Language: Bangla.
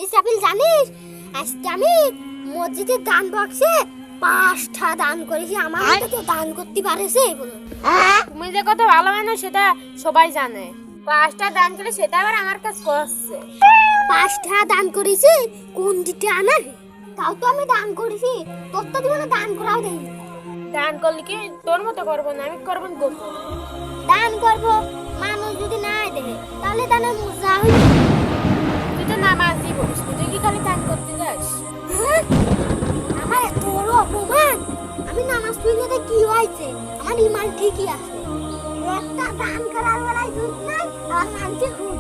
ইসরাফিল জানিস আজকে আমি মসজিদের দান বাক্সে 5টা দান করেছি। আমার মতো তো দান করতে পারেছে বলো। তুমি যে কত ভালো মানুষ সেটা সবাই জানে। 5টা দান করে সেটা আবার আমার কাছে করছে। 5টা দান করেছি কোন দিতে আমার তাও তো আমি দান করেছি, তোর তো জীবনে দান করাও দেই। দান করলে কি তোর মতো করবো না, আমি করবো গোপন। দান করব মানুষ যদি না দেখে তাহলে দানের মজা হইবে। তুই তো নামাজই পড়িস, তুই কি খালি দান করতে যাস? হ্যাঁ? আমার এত বড় অপমান, আমি নামাজ পড়লে কি হয়েছে? আমার ইমান ঠিকই আছে। একটা দান করার বেলায় দুধ নাই আর মানছে খুব